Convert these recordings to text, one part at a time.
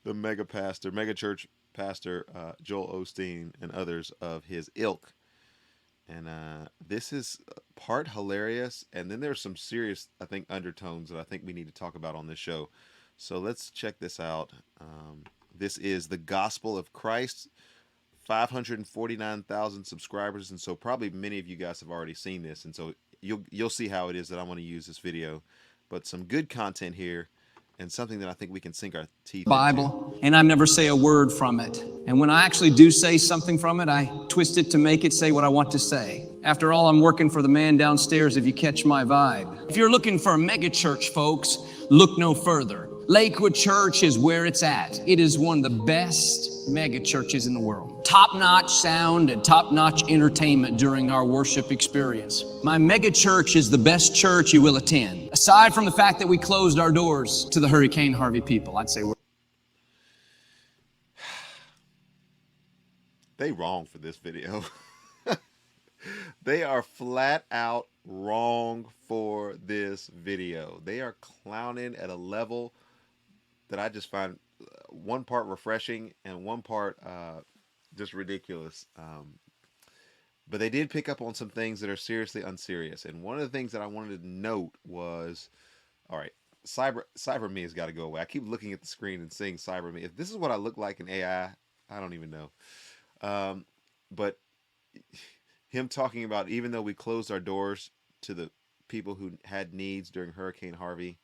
the mega church pastor, Joel Osteen, and others of his ilk. And this is part hilarious, and then there's some serious, I think, undertones that I think we need to talk about on this show. So let's check this out. This is the Gospel of Christ, 549,000 subscribers, and so probably many of you guys have already seen this, and so you'll see how it is that I want to use this video. But some good content here, and something that I think we can sink our teeth Bible, and I never say a word from it. And when I actually do say something from it, I twist it to make it say what I want to say. After all, I'm working for the man downstairs, if you catch my vibe. If you're looking for a mega church, folks, look no further. Lakewood Church is where it's at. It is one of the best mega churches in the world. Top-notch sound and top-notch entertainment during our worship experience. My mega church is the best church you will attend. Aside from the fact that we closed our doors to the Hurricane Harvey people, I'd say we're... They wrong for this video. They are flat out wrong for this video. They are clowning at a level that I just find one part refreshing and one part just ridiculous. But they did pick up on some things that are seriously unserious. And one of the things that I wanted to note was, all right, cyber me has got to go away. I keep looking at the screen and seeing cyber me. If this is what I look like in AI, I don't even know. But him talking about, even though we closed our doors to the people who had needs during Hurricane Harvey,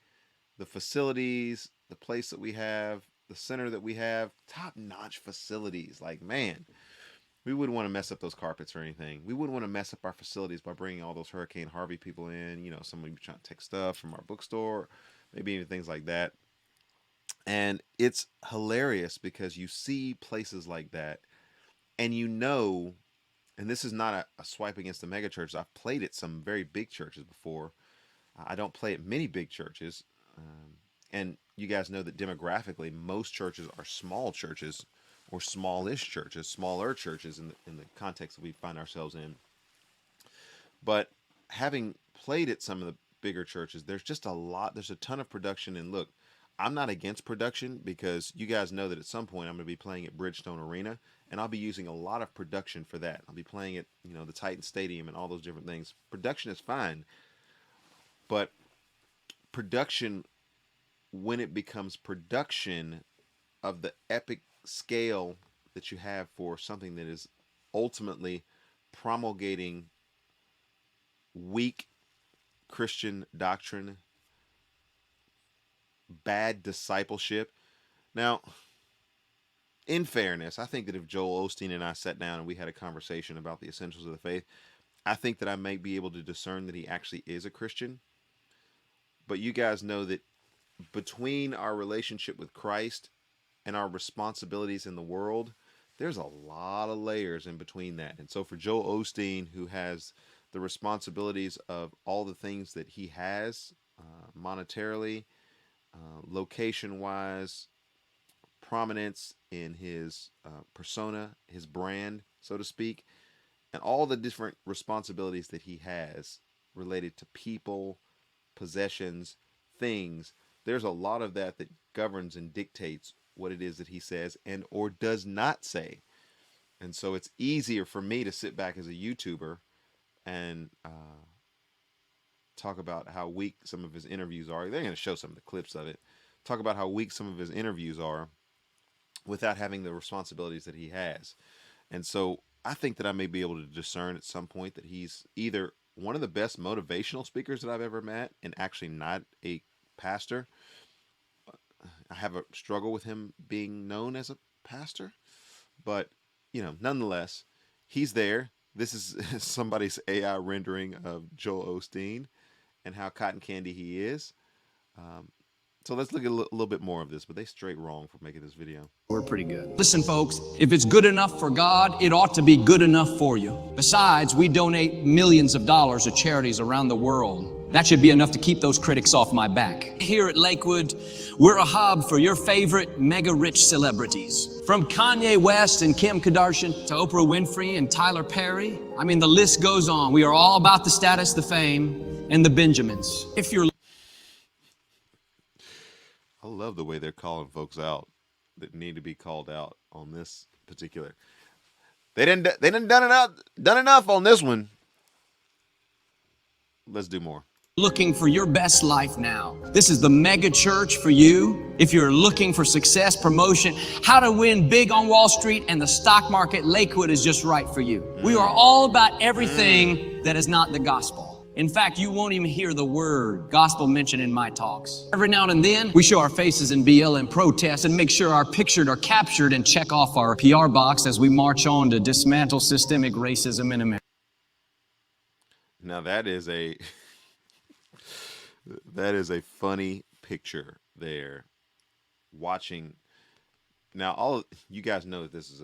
the facilities, the place that we have, the center that we have, top-notch facilities. Like, man, we wouldn't want to mess up those carpets or anything. We wouldn't want to mess up our facilities by bringing all those Hurricane Harvey people in. You know, somebody trying to take stuff from our bookstore, maybe even things like that. And it's hilarious because you see places like that, and you know, and this is not a swipe against the mega churches. I've played at some very big churches before. I don't play at many big churches. And you guys know that demographically, most churches are small churches or smallish churches, smaller churches in the context that we find ourselves in. But having played at some of the bigger churches, there's just there's a ton of production. And look, I'm not against production, because you guys know that at some point I'm going to be playing at Bridgestone Arena, and I'll be using a lot of production for that. I'll be playing at, you know, the Titan Stadium and all those different things. Production is fine, but production, when it becomes production of the epic scale that you have for something that is ultimately promulgating weak Christian doctrine, bad discipleship. Now, in fairness, I think that if Joel Osteen and I sat down and we had a conversation about the essentials of the faith, I think that I may be able to discern that he actually is a Christian. But you guys know that between our relationship with Christ and our responsibilities in the world, there's a lot of layers in between that. And so for Joel Osteen, who has the responsibilities of all the things that he has, monetarily, location-wise, prominence in his persona, his brand, so to speak, and all the different responsibilities that he has related to people, possessions, things, there's a lot of that that governs and dictates what it is that he says and or does not say. And so it's easier for me to sit back as a YouTuber and talk about how weak some of his interviews are. They're going to show some of the clips of it. Talk about how weak some of his interviews are without having the responsibilities that he has. And so I think that I may be able to discern at some point that he's either one of the best motivational speakers that I've ever met and actually not a pastor. I have a struggle with him being known as a pastor, but you know, nonetheless, he's there. This is somebody's AI rendering of Joel Osteen and how cotton candy he is. So let's look at a little bit more of this, but they straight wrong for making this video. We're pretty good. Listen, folks, if it's good enough for God, it ought to be good enough for you. Besides, we donate millions of dollars to charities around the world. That should be enough to keep those critics off my back. Here at Lakewood, we're a hub for your favorite mega-rich celebrities. From Kanye West and Kim Kardashian to Oprah Winfrey and Tyler Perry. I mean, the list goes on. We are all about the status, the fame, and the Benjamins. If you're... I love the way they're calling folks out. that need to be called out on this particular. They didn't done enough on this one. Let's do more. Looking for your best life now. This is the mega church for you. If you're looking for success, promotion, how to win big on Wall Street and the stock market, Lakewood is just right for you. We are all about everything that is not the gospel. In fact, you won't even hear the word gospel mentioned in my talks. Every now and then, we show our faces in BLM protests and make sure our pictures are captured and check off our PR box as we march on to dismantle systemic racism in America. Now that is a funny picture there. Watching now, all you guys know that this is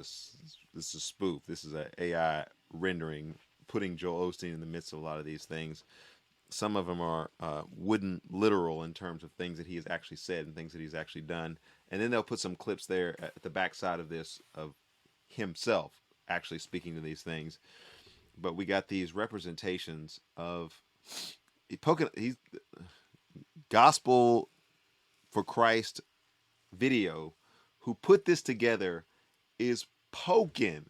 a spoof. This is a AI rendering, putting Joel Osteen in the midst of a lot of these things. Some of them are wooden literal in terms of things that he has actually said and things that he's actually done, and then they'll put some clips there at the backside of this of himself actually speaking to these things. But we got these representations of he's gospel for Christ video. Who put this together is poking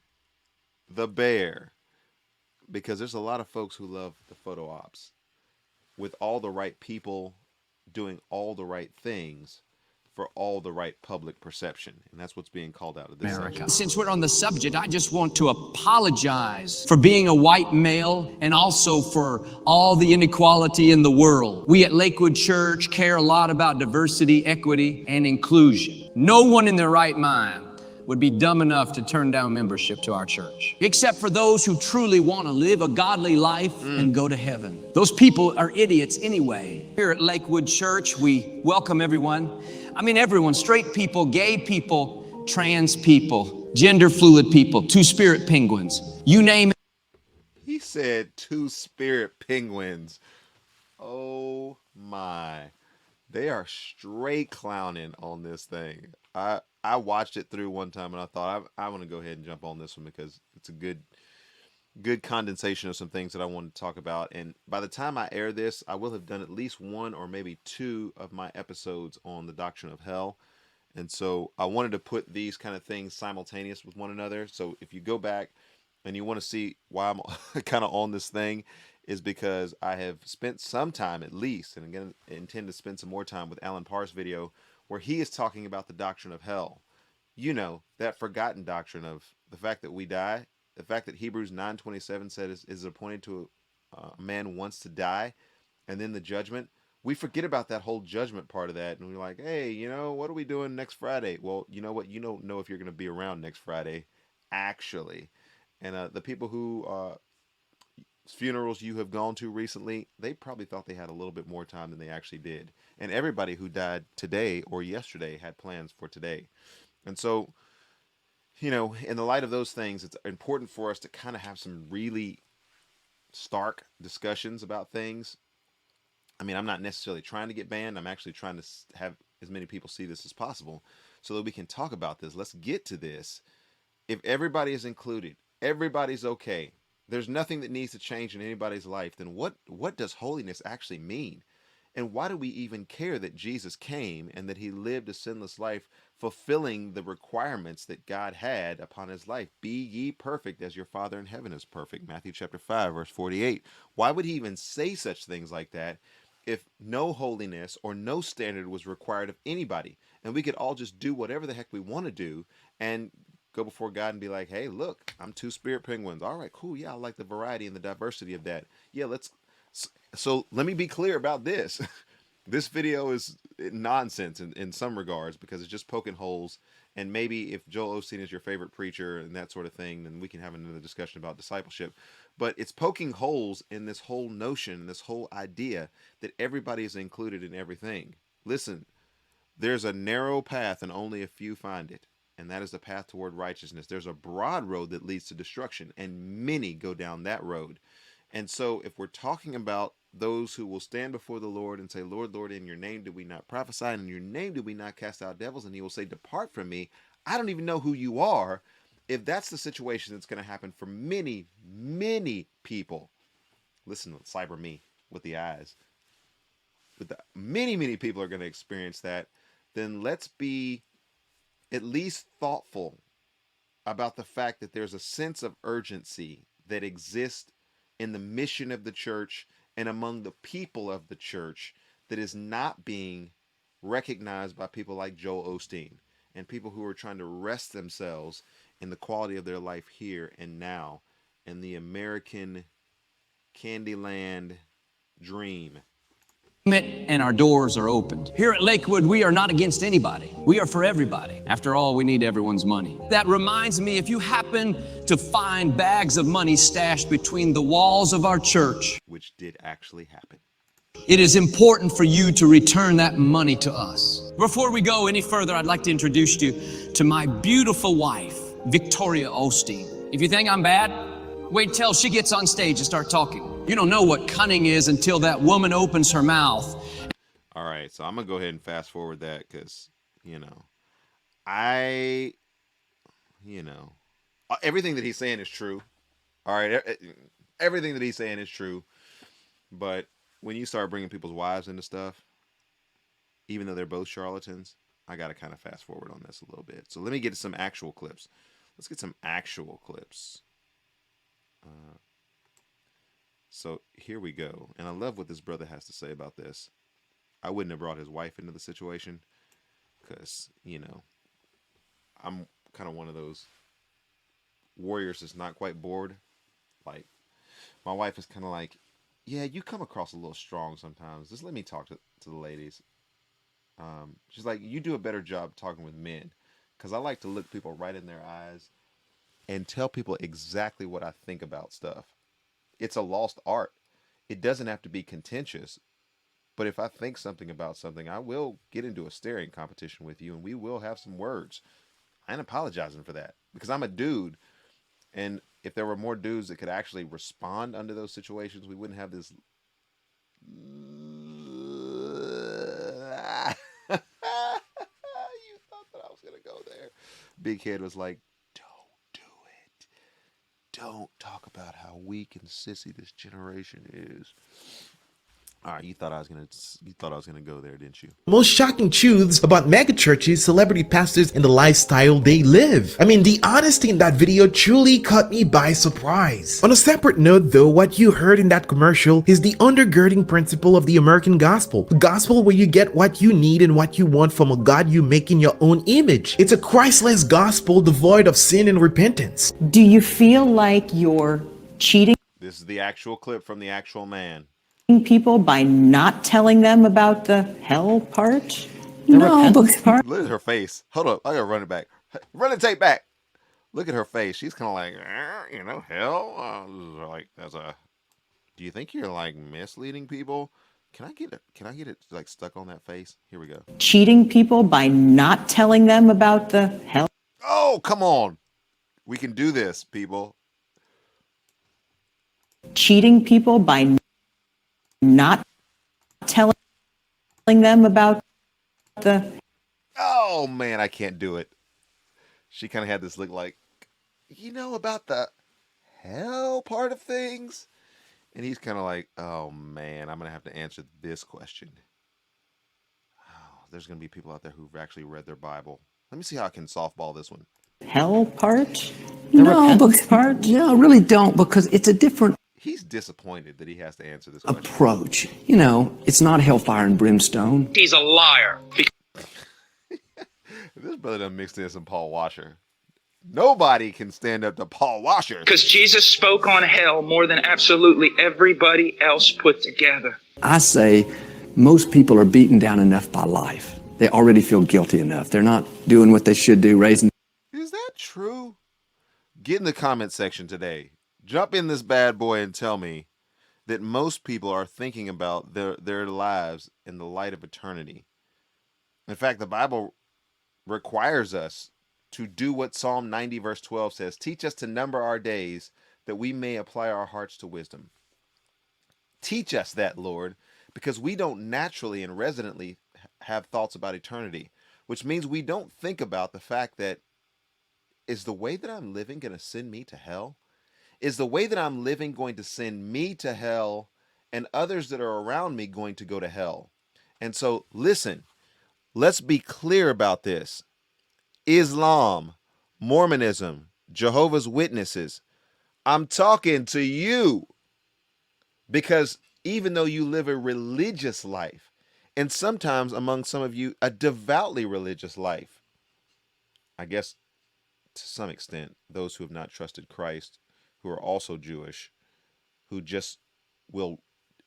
the bear, because there's a lot of folks who love the photo ops with all the right people doing all the right things for all the right public perception. And that's what's being called out of this section. Since we're on the subject, I just want to apologize for being a white male and also for all the inequality in the world. We at Lakewood Church care a lot about diversity, equity, and inclusion. No one in their right mind would be dumb enough to turn down membership to our church, except for those who truly want to live a godly life and go to heaven. Those people are idiots anyway. Here at Lakewood Church, we welcome everyone. I mean everyone, straight people, gay people, trans people, gender fluid people, two-spirit penguins, you name it. He said two spirit penguins. Oh my. They are straight clowning on this thing. I watched it through one time and I thought I want to go ahead and jump on this one because it's a good condensation of some things that I wanted to talk about. And by the time I air this, I will have done at least one or maybe two of my episodes on the doctrine of hell. And so I wanted to put these kind of things simultaneous with one another. So if you go back and you want to see why I'm kind of on this thing, is because I have spent some time at least, and again, I intend to spend some more time with Alan Parr's video where he is talking about the doctrine of hell. You know, that forgotten doctrine of the fact that we die, the fact that Hebrews 9:27 said is appointed to a man once to die, and then the judgment. We forget about that whole judgment part of that, and we're like, hey, what are we doing next Friday? Well, you know what? You don't know if you're going to be around next Friday, actually. And the people who funerals you have gone to recently, they probably thought they had a little bit more time than they actually did. And everybody who died today or yesterday had plans for today. And so, in the light of those things, it's important for us to kind of have some really stark discussions about things. I mean, I'm not necessarily trying to get banned. I'm actually trying to have as many people see this as possible so that we can talk about this. Let's get to this. If everybody is included, everybody's okay. There's nothing that needs to change in anybody's life. Then what does holiness actually mean? And why do we even care that Jesus came and that he lived a sinless life, fulfilling the requirements that God had upon his life? Be ye perfect as your Father in heaven is perfect. Matthew chapter 5, verse 48. Why would he even say such things like that if no holiness or no standard was required of anybody? And we could all just do whatever the heck we want to do and go before God and be like, hey, look, I'm two spirit penguins. All right, cool. Yeah, I like the variety and the diversity of that. Yeah, so let me be clear about this. This video is nonsense in some regards because it's just poking holes. And maybe if Joel Osteen is your favorite preacher and that sort of thing, then we can have another discussion about discipleship. But it's poking holes in this whole notion, this whole idea that everybody is included in everything. Listen, there's a narrow path and only a few find it, and that is the path toward righteousness. There's a broad road that leads to destruction, and many go down that road. And so if we're talking about those who will stand before the Lord and say, Lord, Lord, in your name did we not prophesy, and in your name did we not cast out devils? And he will say, depart from me. I don't even know who you are. If that's the situation that's going to happen for many, many people, listen to cyber me with the eyes. But many, many people are going to experience that. Then let's be at least thoughtful about the fact that there's a sense of urgency that exists in the mission of the church and among the people of the church that is not being recognized by people like Joel Osteen and people who are trying to rest themselves in the quality of their life here and now in the American Candyland dream. And our doors are opened. Here at Lakewood, we are not against anybody. We are for everybody. After all, we need everyone's money. That reminds me, if you happen to find bags of money stashed between the walls of our church, which did actually happen, it is important for you to return that money to us. Before we go any further, I'd like to introduce you to my beautiful wife, Victoria Osteen. If you think I'm bad, wait till she gets on stage and start talking. You don't know what cunning is until that woman opens her mouth. All right, so I'm going to go ahead and fast forward that because, I, everything that he's saying is true. All right, everything that he's saying is true. But when you start bringing people's wives into stuff, even though they're both charlatans, I got to kind of fast forward on this a little bit. So let me get some actual clips. Let's get some actual clips. So here we go. And I love what this brother has to say about this. I wouldn't have brought his wife into the situation because, I'm kind of one of those warriors that's not quite bored. Like, my wife is kind of like, yeah, you come across a little strong sometimes. Just let me talk to the ladies. She's like, you do a better job talking with men because I like to look people right in their eyes and tell people exactly what I think about stuff. It's a lost art. It doesn't have to be contentious, but if I think something about something, I will get into a staring competition with you and we will have some words. I ain't apologizing for that because I'm a dude. And if there were more dudes that could actually respond under those situations, we wouldn't have this. You thought that I was going to go there. Big Head was like, don't do it. Don't talk about how weak and sissy this generation is. All right, you thought I was gonna go there, didn't you? Most shocking truths about megachurches, celebrity pastors, and the lifestyle they live. I mean, the honesty in that video truly caught me by surprise. On a separate note though, what you heard in that commercial is the undergirding principle of the American gospel. A gospel where you get what you need and what you want from a God you make in your own image. It's a Christless gospel devoid of sin and repentance. Do you feel like you're cheating This is the actual clip from the actual man. people by not telling them about the hell part? The repentance part? Look at her face. Hold up, I gotta run it back. Run the tape back. Look at her face. She's kind of like, hell. Like that's a. Do you think you're like misleading people? Can I get it? Can I get it like stuck on that face? Here we go. Cheating people by not telling them about the hell? Oh, come on. We can do this, people. Cheating people by not telling them about the. Oh man, I can't do it. She kind of had this look like, about the hell part of things, and he's kind of like, oh man, I'm gonna have to answer this question. Oh, there's gonna be people out there who've actually read their Bible. Let me see how I can softball this one. Hell part? The repentance part? No, I really don't, because it's a different He's disappointed that he has to answer this question. approach. It's not hellfire and brimstone. He's a liar. This brother done mixed in some Paul Washer. Nobody can stand up to Paul Washer. Because Jesus spoke on hell more than absolutely everybody else put together. I say most people are beaten down enough by life. They already feel guilty enough. They're not doing what they should do, raising. Is that true? Get in the comment section today. Jump in this bad boy and tell me that most people are thinking about their lives in the light of eternity. In fact, the Bible requires us to do what Psalm 90 verse 12 says. Teach us to number our days that we may apply our hearts to wisdom. Teach us that, Lord, because we don't naturally and residently have thoughts about eternity, which means we don't think about the fact that, is the way that I'm living going to send me to hell? Is the way that I'm living going to send me to hell and others that are around me going to go to hell? And so, listen, let's be clear about this. Islam, Mormonism, Jehovah's Witnesses. I'm talking to you because even though you live a religious life, and sometimes among some of you, a devoutly religious life, I guess to some extent, those who have not trusted Christ, who are also Jewish, who just will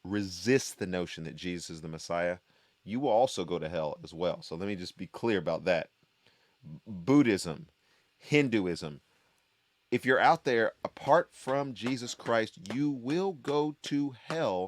resist the notion that Jesus is the Messiah, you will also go to hell as well. So let me just be clear about that. Buddhism, Hinduism, if you're out there apart from Jesus Christ, you will go to hell